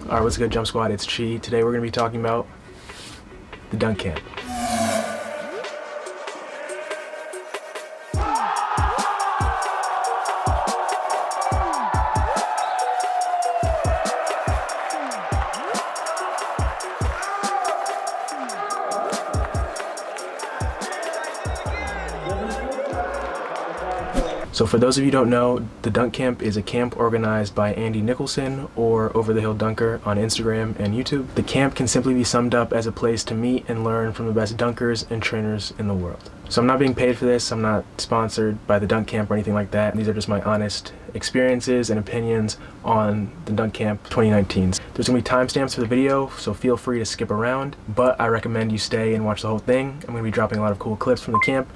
Alright, what's good, Jump Squad? It's Chi. Today we're going to be talking about the dunk camp. So for those of you who don't know, the dunk camp is a camp organized by Andy Nicholson or Over the Hill Dunker on Instagram and YouTube. The camp can simply be summed up as a place to meet and learn from the best dunkers and trainers in the world. So I'm not being paid for this, I'm not sponsored by the dunk camp or anything like that. These are just my honest experiences and opinions on the dunk camp 2019. There's gonna be timestamps for the video, so feel free to skip around, but I recommend you stay and watch the whole thing. I'm gonna be dropping a lot of cool clips from the camp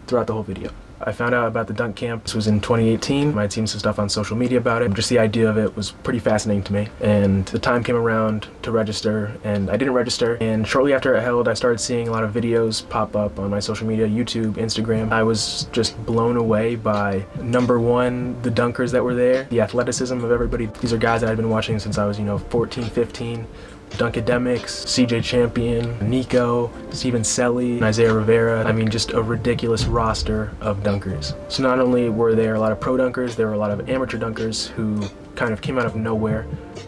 throughout the whole video. I found out about the dunk camp, this was in 2018. I'd seen some stuff on social media about it. Just the idea of it was pretty fascinating to me. And the time came around to register, and I didn't register. And shortly after it held, I started seeing a lot of videos pop up on my social media, YouTube, Instagram. I was just blown away by, number one, the dunkers that were there, the athleticism of everybody. These are guys that I'd been watching since I was, 14, 15. Dunkademics, CJ Champion, Nico, Steven Selly, Isaiah Rivera. I mean, just a ridiculous roster of dunkers. So not only were there a lot of pro dunkers, there were a lot of amateur dunkers who kind of came out of nowhere,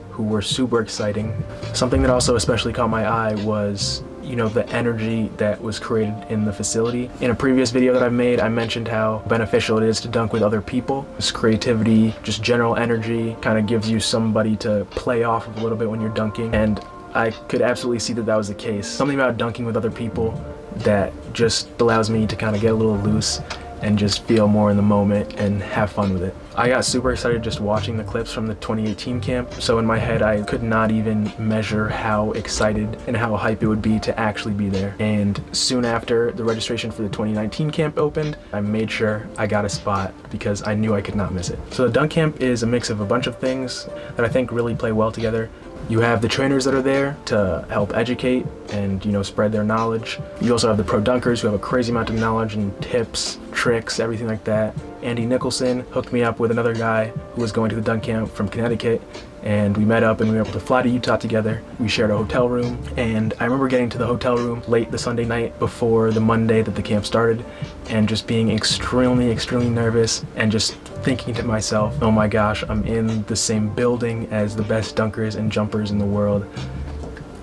who were super exciting. Something that also especially caught my eye was the energy that was created in the facility. In a previous video that I've made, I mentioned how beneficial it is to dunk with other people. This creativity, just general energy, kind of gives you somebody to play off of a little bit when you're dunking, and I could absolutely see that that was the case. Something about dunking with other people that just allows me to kind of get a little loose and just feel more in the moment and have fun with it. I got super excited just watching the clips from the 2018 camp, so in my head I could not even measure how excited and how hype it would be to actually be there. And soon after the registration for the 2019 camp opened, I made sure I got a spot because I knew I could not miss it. So the dunk camp is a mix of a bunch of things that I think really play well together. You have the trainers that are there to help educate and spread their knowledge. You also have the pro dunkers who have a crazy amount of knowledge and tips, tricks, everything like that. Andy Nicholson hooked me up with another guy who was going to the dunk camp from Connecticut, and we met up and we were able to fly to Utah together. We shared a hotel room, and I remember getting to the hotel room late the Sunday night before the Monday that the camp started and just being extremely nervous and just thinking to myself, oh my gosh, I'm in the same building as the best dunkers and jumpers in the world.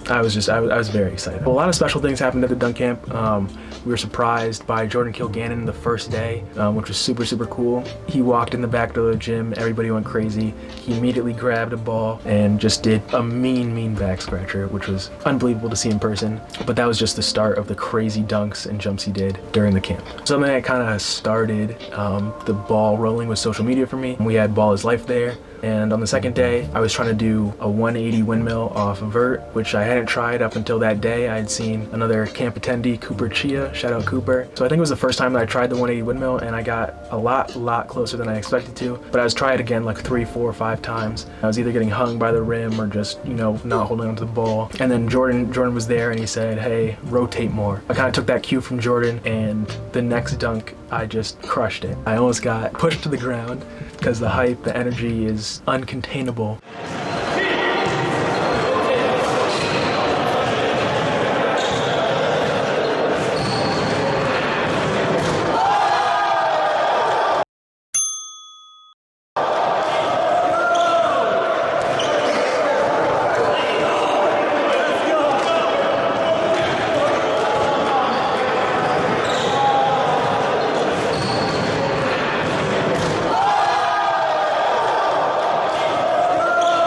I was very excited. A lot of special things happened at the dunk camp. We were surprised by Jordan Kilganon the first day, which was super cool. He walked in the back of the gym, everybody went crazy. He immediately grabbed a ball and just did a mean back scratcher, which was unbelievable to see in person. But that was just the start of the crazy dunks and jumps he did during the camp. Something that kind of started the ball rolling with social media for me. We had Ball is Life there. And on the second day, I was trying to do a 180 windmill off vert, which I hadn't tried up until that day. I had seen another camp attendee, Cooper Chia, shout out Cooper. So I think it was the first time that I tried the 180 windmill, and I got a lot closer than I expected to. But I was trying it again like 3, 4, 5 times. I was either getting hung by the rim or just, not holding onto the ball. And then Jordan was there and he said, hey, rotate more. I kind of took that cue from Jordan, and the next dunk, I just crushed it. I almost got pushed to the ground because the hype, the energy is uncontainable.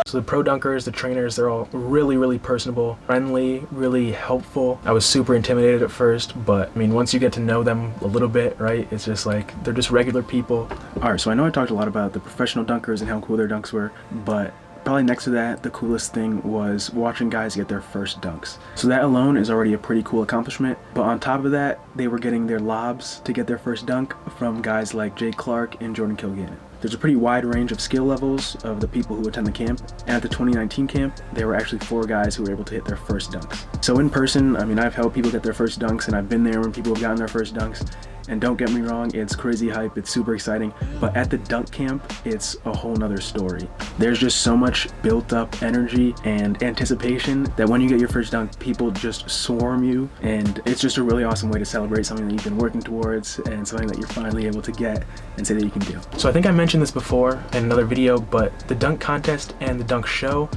So the pro dunkers, the trainers, they're all really personable, friendly, really helpful. I was super intimidated at first, but I mean, once you get to know them a little bit, right, it's just like, they're just regular people. All right, so I know I talked a lot about the professional dunkers and how cool their dunks were, but probably next to that, the coolest thing was watching guys get their first dunks. So that alone is already a pretty cool accomplishment, but on top of that, they were getting their lobs to get their first dunk from guys like Jay Clark and Jordan Kilganon. There's a pretty wide range of skill levels of the people who attend the camp, and at the 2019 camp, there were actually 4 guys who were able to hit their first dunks. So in person, I mean, I've helped people get their first dunks, and I've been there when people have gotten their first dunks, And don't get me wrong, it's crazy hype, it's super exciting, but at the dunk camp, it's a whole nother story. There's just so much built up energy and anticipation that when you get your first dunk, people just swarm you, and it's just a really awesome way to celebrate something that you've been working towards and something that you're finally able to get and say that you can do. So I think I mentioned this before in another video, but the dunk contest and the dunk show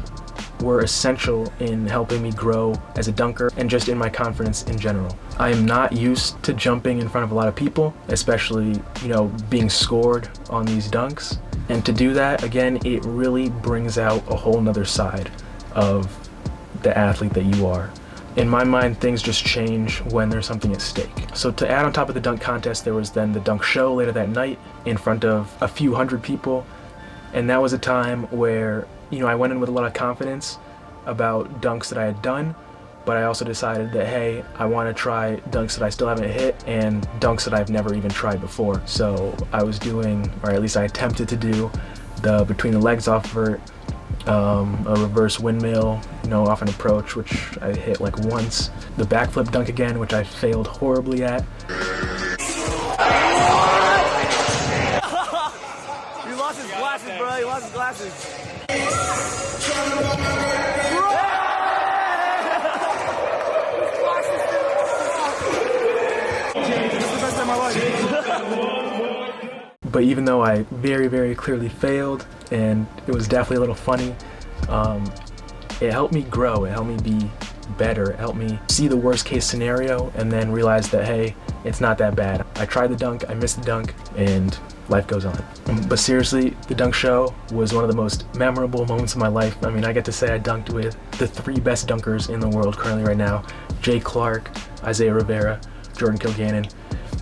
were essential in helping me grow as a dunker and just in my confidence in general. I am not used to jumping in front of a lot of people, especially, being scored on these dunks. And to do that, again, it really brings out a whole nother side of the athlete that you are. In my mind, things just change when there's something at stake. So to add on top of the dunk contest, there was then the dunk show later that night in front of a few hundred people. And that was a time where I went in with a lot of confidence about dunks that I had done, but I also decided that, hey, I want to try dunks that I still haven't hit and dunks that I've never even tried before. So I was doing, or at least I attempted to do, the between the legs off vert, a reverse windmill, off an approach, which I hit like once, the backflip dunk again, which I failed horribly at. He lost his glasses, bro. He lost his glasses. But even though I very, very clearly failed, and it was definitely a little funny, it helped me grow, it helped me be better, it helped me see the worst case scenario and then realize that, hey, it's not that bad. I tried the dunk, I missed the dunk, and life goes on. But seriously, the dunk show was one of the most memorable moments of my life. I mean, I get to say I dunked with the 3 best dunkers in the world currently right now: Jay Clark, Isaiah Rivera, Jordan Kilganon.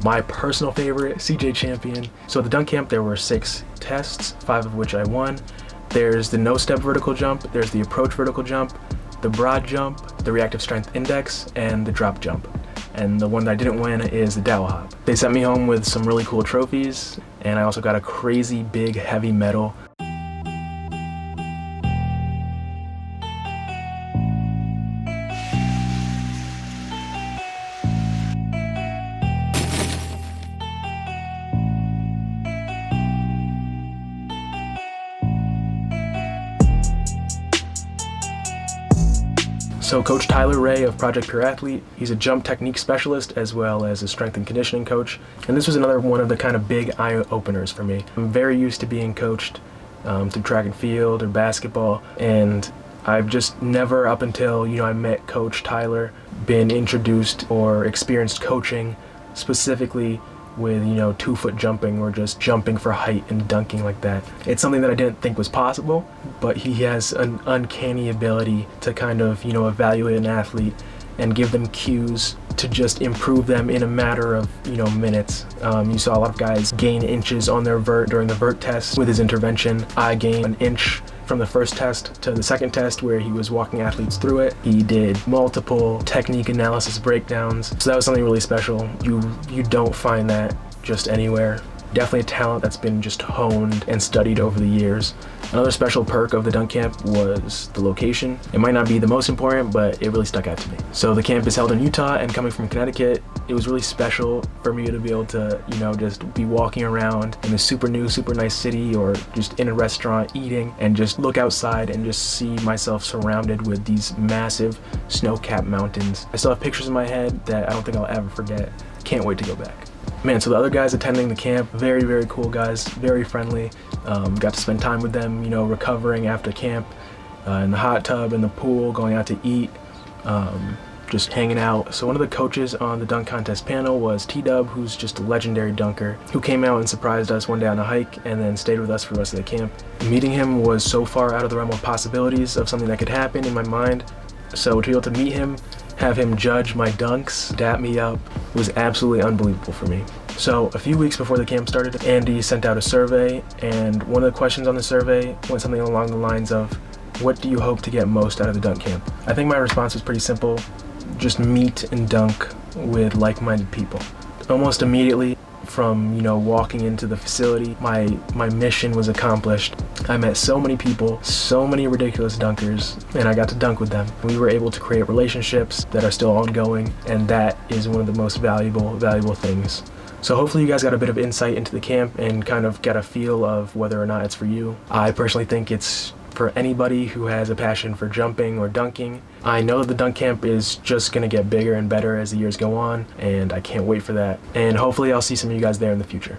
My personal favorite, CJ Champion. So at the dunk camp, there were 6 tests, 5 of which I won. There's the no-step vertical jump, there's the approach vertical jump, the broad jump, the reactive strength index, and the drop jump. And the one that I didn't win is the dowel hop. They sent me home with some really cool trophies, and I also got a crazy big heavy medal. So Coach Tyler Ray of Project Pure Athlete, he's a jump technique specialist as well as a strength and conditioning coach. And this was another one of the kind of big eye openers for me. I'm very used to being coached through track and field or basketball, and I've just never, up until I met Coach Tyler, been introduced or experienced coaching specifically with 2-foot jumping or just jumping for height and dunking like that. It's something that I didn't think was possible, but he has an uncanny ability to kind of evaluate an athlete and give them cues to just improve them in a matter of minutes. You saw a lot of guys gain inches on their vert during the vert test with his intervention. I gained an inch from the first test to the second test where he was walking athletes through it. He did multiple technique analysis breakdowns. So that was something really special. You don't find that just anywhere. Definitely a talent that's been just honed and studied over the years. Another special perk of the dunk camp was the location. It might not be the most important, but it really stuck out to me. So the camp is held in Utah, and coming from Connecticut, it was really special for me to be able to, just be walking around in a super new, super nice city, or just in a restaurant eating and just look outside and just see myself surrounded with these massive snow-capped mountains. I still have pictures in my head that I don't think I'll ever forget. Can't wait to go back. Man, so the other guys attending the camp, very, very cool guys, very friendly. Got to spend time with them, recovering after camp, in the hot tub, in the pool, going out to eat, just hanging out. So one of the coaches on the dunk contest panel was T-Dub, who's just a legendary dunker, who came out and surprised us one day on a hike and then stayed with us for the rest of the camp. Meeting him was so far out of the realm of possibilities of something that could happen in my mind. So to be able to meet him, have him judge my dunks, dap me up, was absolutely unbelievable for me. So a few weeks before the camp started, Andy sent out a survey, and one of the questions on the survey went something along the lines of, what do you hope to get most out of the dunk camp? I think my response was pretty simple: just meet and dunk with like-minded people. Almost immediately from walking into the facility, my mission was accomplished. I met so many people, so many ridiculous dunkers, and I got to dunk with them. We were able to create relationships that are still ongoing, and that is one of the most valuable things So hopefully you guys got a bit of insight into the camp and kind of get a feel of whether or not it's for you. I personally think it's for anybody who has a passion for jumping or dunking. I know the dunk camp is just gonna get bigger and better as the years go on, and I can't wait for that. And hopefully I'll see some of you guys there in the future.